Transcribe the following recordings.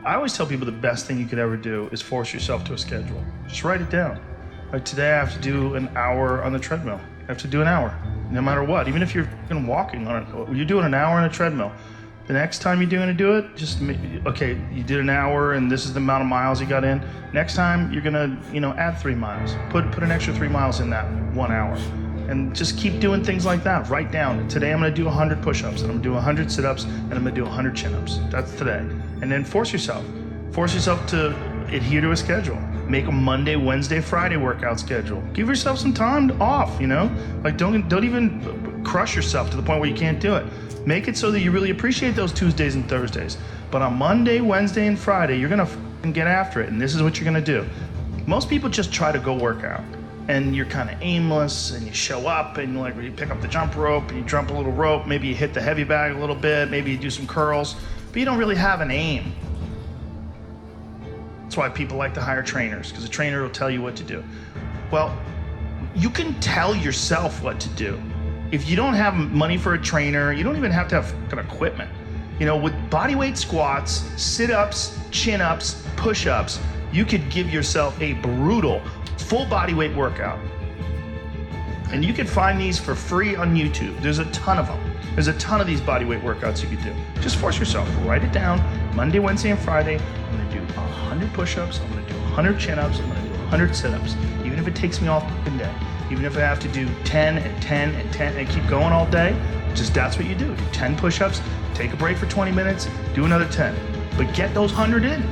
I always tell people the best thing you could ever do is force yourself to a schedule. Just write it down. Like today I have to do an hour on the treadmill. I have to do an hour, no matter what. Even if you're walking on it, you're doing an hour on a treadmill. The next time you're going to do it, just, okay, you did an hour and this is the amount of miles you got in. Next time you're going to, add 3 miles. Put an extra 3 miles in that 1 hour. And just keep doing things like that. Write down, today I'm going to do 100 push-ups, and I'm going to do 100 sit-ups, and I'm going to do 100 chin-ups. That's today. And then force yourself to adhere to a schedule. Make a Monday, Wednesday, Friday workout schedule. Give yourself some time off, Like don't even crush yourself to the point where you can't do it. Make it so that you really appreciate those Tuesdays and Thursdays. But on Monday, Wednesday, and Friday, you're gonna get after it, and this is what you're gonna do. Most people just try to go work out, and you're kind of aimless, and you show up, and you pick up the jump rope, and you jump a little rope, maybe you hit the heavy bag a little bit, maybe you do some curls, but you don't really have an aim. That's why people like to hire trainers, because a trainer will tell you what to do. Well, you can tell yourself what to do. If you don't have money for a trainer, you don't even have to have equipment. With bodyweight squats, sit-ups, chin-ups, push-ups, you could give yourself a brutal full bodyweight workout. And you can find these for free on YouTube. There's a ton of them. There's a ton of these bodyweight workouts you could do. Just force yourself, write it down. Monday, Wednesday, and Friday, I'm gonna do 100 push-ups, I'm gonna do 100 chin-ups, I'm gonna do 100 sit-ups, even if it takes me all the day. Even if I have to do 10 and 10 and 10 and keep going all day, that's what you do. Do 10 push-ups, take a break for 20 minutes, do another 10. But get those 100 in.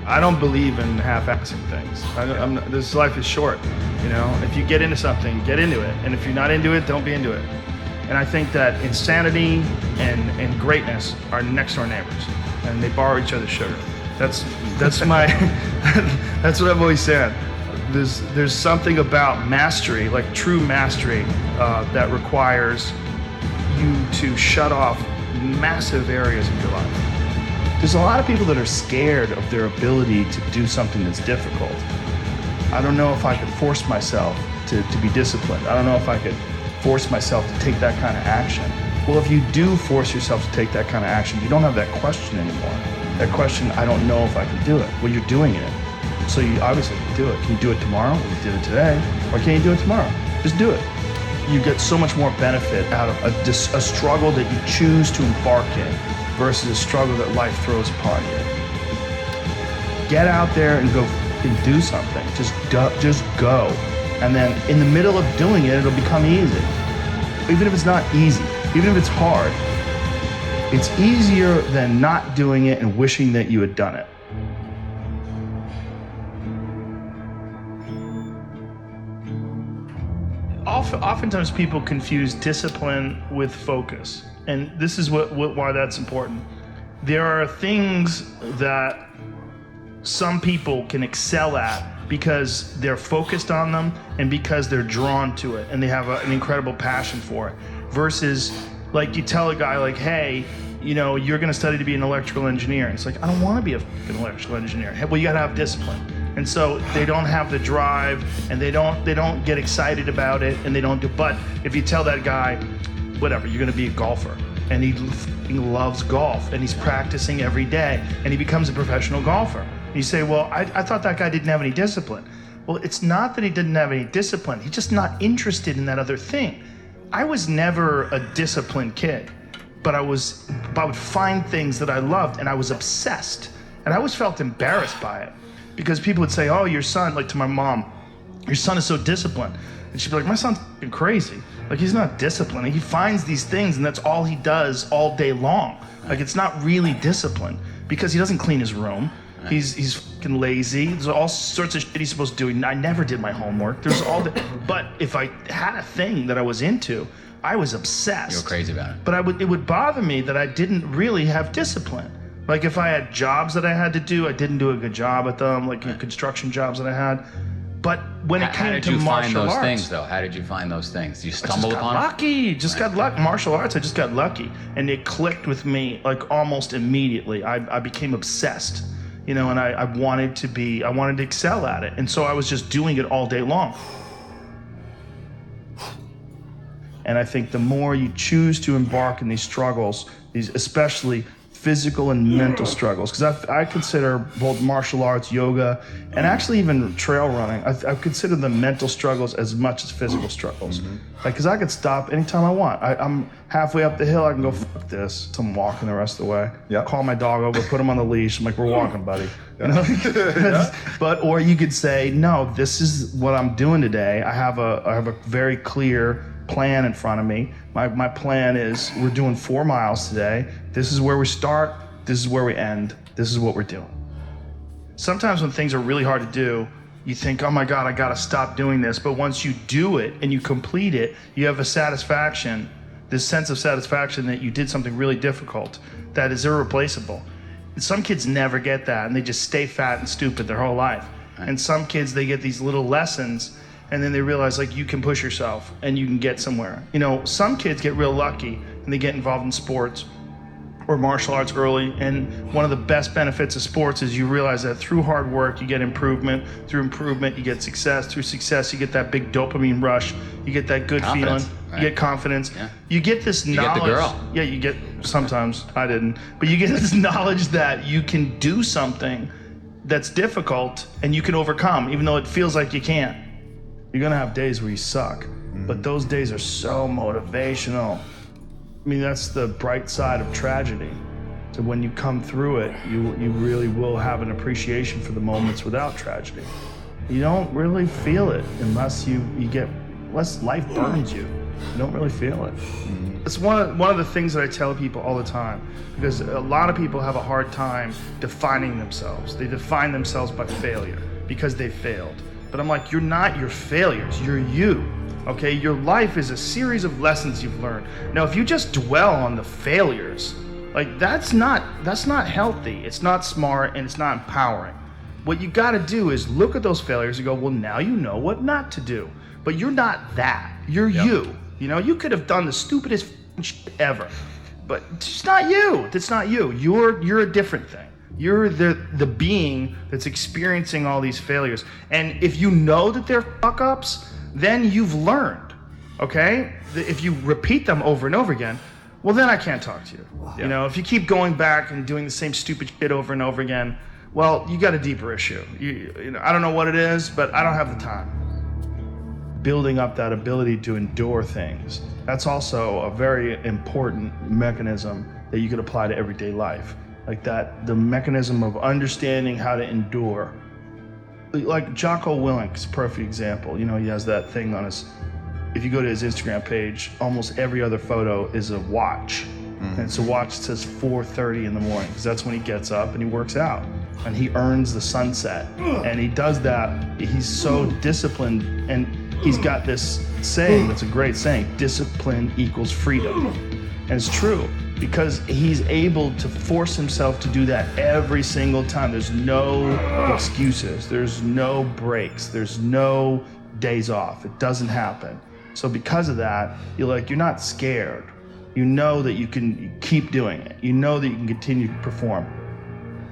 I don't believe in half-assing things. This life is short, If you get into something, get into it. And if you're not into it, don't be into it. And I think that insanity and greatness are next door neighbors, and they borrow each other's sugar. That's my, that's what I've always said. There's something about mastery, like true mastery, that requires you to shut off massive areas of your life. There's a lot of people that are scared of their ability to do something that's difficult. I don't know if I could force myself to be disciplined. I don't know if I could force myself to take that kind of action. Well, if you do force yourself to take that kind of action, you don't have that question anymore. That question, I don't know if I can do it. Well, you're doing it. So you obviously can do it. Can you do it tomorrow? Well, you did it today. Or can you do it tomorrow? Just do it. You get so much more benefit out of a struggle that you choose to embark in versus a struggle that life throws upon you. Get out there and go and do something. Just go. And then in the middle of doing it, it'll become easy. Even if it's not easy, even if it's hard, it's easier than not doing it and wishing that you had done it. Oftentimes people confuse discipline with focus, and this is why that's important. There are things that some people can excel at because they're focused on them and because they're drawn to it and they have an incredible passion for it, versus like you tell a guy like, hey, you're going to study to be an electrical engineer. It's like, I don't want to be an electrical engineer. Well, you got to have discipline. And so they don't have the drive, and they don't get excited about it, and they don't do. But if you tell that guy, whatever, you're going to be a golfer, and he loves golf, and he's practicing every day, and he becomes a professional golfer. And you say, well, I thought that guy didn't have any discipline. Well, it's not that he didn't have any discipline. He's just not interested in that other thing. I was never a disciplined kid, but I would find things that I loved, and I was obsessed, and I always felt embarrassed by it. Because people would say, oh, your son, like to my mom, your son is so disciplined. And she'd be like, my son's fucking crazy. Like, he's not disciplined. He finds these things and that's all he does all day long. Like, it's not really discipline because he doesn't clean his room. He's fucking lazy. There's all sorts of shit he's supposed to do. I never did my homework. There's all the, but if I had a thing that I was into, I was obsessed. You were crazy about it. But it would bother me that I didn't really have discipline. Like if I had jobs that I had to do, I didn't do a good job at them, like construction jobs that I had. But when it came to martial arts... How did you find those things, though? How did you find those things? You stumbled upon them? I just got lucky. Martial arts, I just got lucky. And it clicked with me like almost immediately. I became obsessed, and I wanted to excel at it. And so I was just doing it all day long. And I think the more you choose to embark in these struggles, these especially physical and mental struggles, because I consider both martial arts, yoga, and actually even trail running, I consider the mental struggles as much as physical struggles. Like, because I could stop anytime I want. I'm halfway up the hill, I can go, fuck this, so I'm walking the rest of the way. Call my dog over, put him on the leash, I'm like, we're walking, buddy. You know? But, or you could say, no, this is what I'm doing today. I have a very clear plan in front of me. My plan is, we're doing 4 miles today. This is where we start. This is where we end. This is what we're doing. Sometimes when things are really hard to do, you think, oh my God, I gotta stop doing this. But once you do it and you complete it, you have a satisfaction, this sense of satisfaction that you did something really difficult that is irreplaceable. Some kids never get that, and they just stay fat and stupid their whole life. And some kids, they get these little lessons, and then they realize, like, you can push yourself and you can get somewhere. You know, some kids get real lucky and they get involved in sports or martial arts early, and one of the best benefits of sports is you realize that through hard work you get improvement, through improvement you get success, through success you get that big dopamine rush, you get that good feeling, you get confidence, you get this knowledge. You get the girl. Yeah, you get, sometimes, I didn't, but you get this knowledge that you can do something that's difficult and you can overcome, even though it feels like you can't. You're gonna have days where you suck, but those days are so motivational. I mean, that's the bright side of tragedy. So when you come through it, you really will have an appreciation for the moments without tragedy. You don't really feel it unless unless life burns you. You don't really feel it. It's one of the things that I tell people all the time, because a lot of people have a hard time defining themselves. They define themselves by failure because they failed. But I'm like, you're not your failures, you're you, okay? Your life is a series of lessons you've learned. Now, if you just dwell on the failures, like, that's not healthy, it's not smart, and it's not empowering. What you gotta do is look at those failures and go, well, now you know what not to do. But you're not that, you're you. You know, you could have done the stupidest shit ever, but it's not you, that's not you. You're a different thing. You're the being that's experiencing all these failures. And if you know that they're fuck-ups, then you've learned, okay? If you repeat them over and over again, well, then I can't talk to you. You know, if you keep going back and doing the same stupid shit over and over again, well, you got a deeper issue. You know, I don't know what it is, but I don't have the time. Building up that ability to endure things, that's also a very important mechanism that you could apply to everyday life. Like that, the mechanism of understanding how to endure. Like Jocko Willink's a perfect example. You know, he has that thing on his, if you go to his Instagram page, almost every other photo is a watch. And it's a watch that says 4:30 in the morning, because that's when he gets up and he works out. And he earns the sunset. And he does that, he's so disciplined, and he's got this saying, that's a great saying, discipline equals freedom. And it's true, because he's able to force himself to do that every single time. There's no excuses, there's no breaks, there's no days off. It doesn't happen. So because of that, you're not scared. You know that you can keep doing it. You know that you can continue to perform.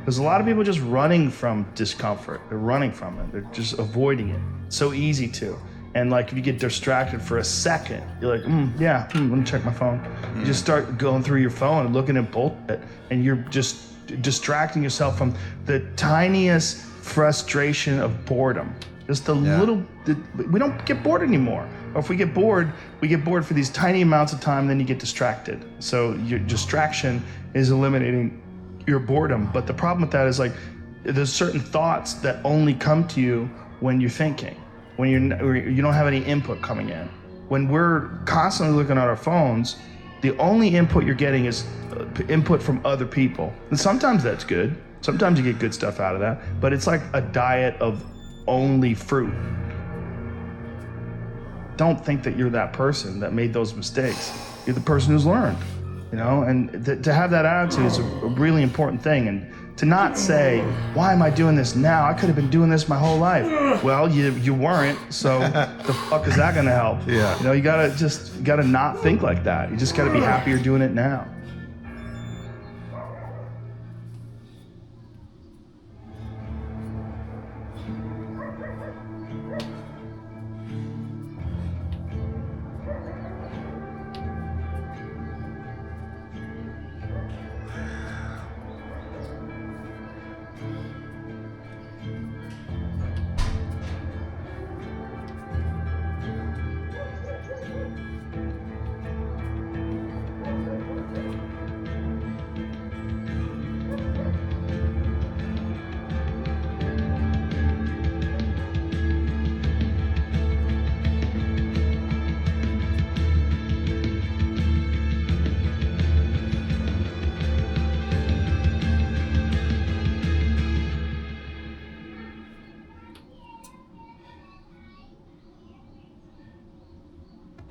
There's a lot of people just running from discomfort. They're running from it. They're just avoiding it. It's so easy to. And like, if you get distracted for a second, you're like, let me check my phone. You just start going through your phone and looking at bullshit, and you're just distracting yourself from the tiniest frustration of boredom. Just we don't get bored anymore. Or if we get bored for these tiny amounts of time, then you get distracted. So your distraction is eliminating your boredom. But the problem with that is, like, there's certain thoughts that only come to you when you're thinking. When you don't have any input coming in. When we're constantly looking at our phones, the only input you're getting is input from other people. And sometimes that's good. Sometimes you get good stuff out of that, but it's like a diet of only fruit. Don't think that you're that person that made those mistakes. You're the person who's learned, you know? And to have that attitude is a really important thing. And to not say, why am I doing this now? I could have been doing this my whole life. Well, you weren't, so the fuck is that gonna help? Yeah. You know, you gotta not think like that. You just gotta be happy you're doing it now.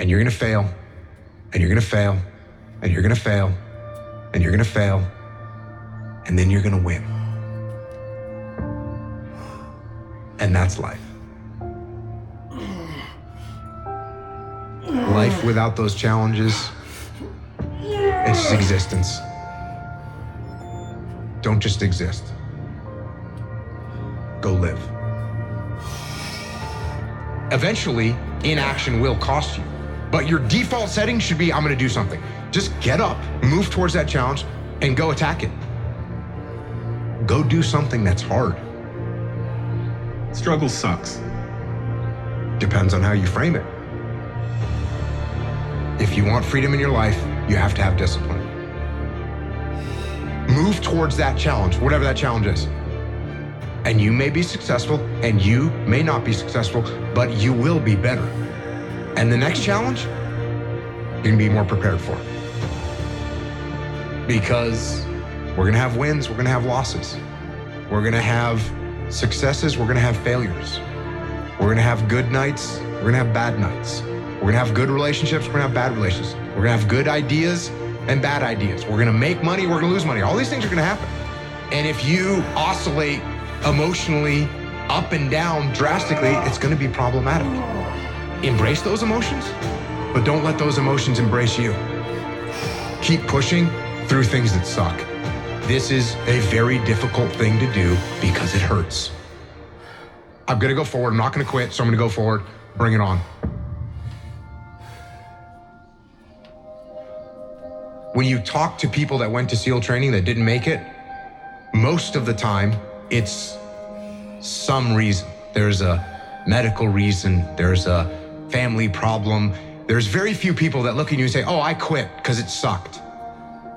and you're gonna fail, and you're gonna fail, and you're gonna fail, and you're gonna fail, and then you're gonna win. And that's life. Life without those challenges, it's just existence. Don't just exist. Go live. Eventually, inaction will cost you, but your default setting should be, I'm gonna do something. Just get up, move towards that challenge, and go attack it. Go do something that's hard. Struggle sucks. Depends on how you frame it. If you want freedom in your life, you have to have discipline. Move towards that challenge, whatever that challenge is. And you may be successful, and you may not be successful, but you will be better. And the next challenge, you can be more prepared for. Because we're gonna have wins, we're gonna have losses. We're gonna have successes, we're gonna have failures. We're gonna have good nights, we're gonna have bad nights. We're gonna have good relationships, we're gonna have bad relationships. We're gonna have good ideas and bad ideas. We're gonna make money, we're gonna lose money. All these things are gonna happen. And if you oscillate emotionally up and down drastically, it's gonna be problematic. Embrace those emotions, but don't let those emotions embrace you. Keep pushing through things that suck. This is a very difficult thing to do because it hurts. I'm gonna go forward, I'm not gonna quit, so I'm gonna go forward, bring it on. When you talk to people that went to SEAL training that didn't make it, most of the time, it's some reason. There's a medical reason, there's a family problem. There's very few people that look at you and say, oh, I quit because it sucked,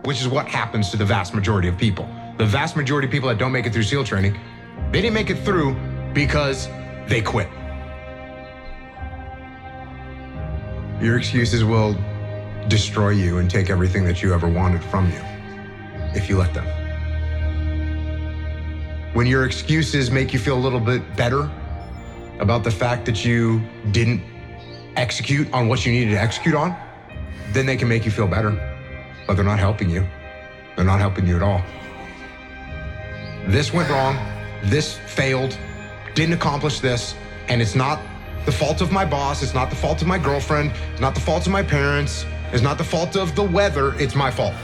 which is what happens to the vast majority of people. The vast majority of people that don't make it through SEAL training, they didn't make it through because they quit. Your excuses will destroy you and take everything that you ever wanted from you if you let them. When your excuses make you feel a little bit better about the fact that you didn't execute on what you needed to execute on, then they can make you feel better, but they're not helping you. They're not helping you at all. This went wrong, this failed, didn't accomplish this, and it's not the fault of my boss, it's not the fault of my girlfriend, it's not the fault of my parents, it's not the fault of the weather, it's my fault.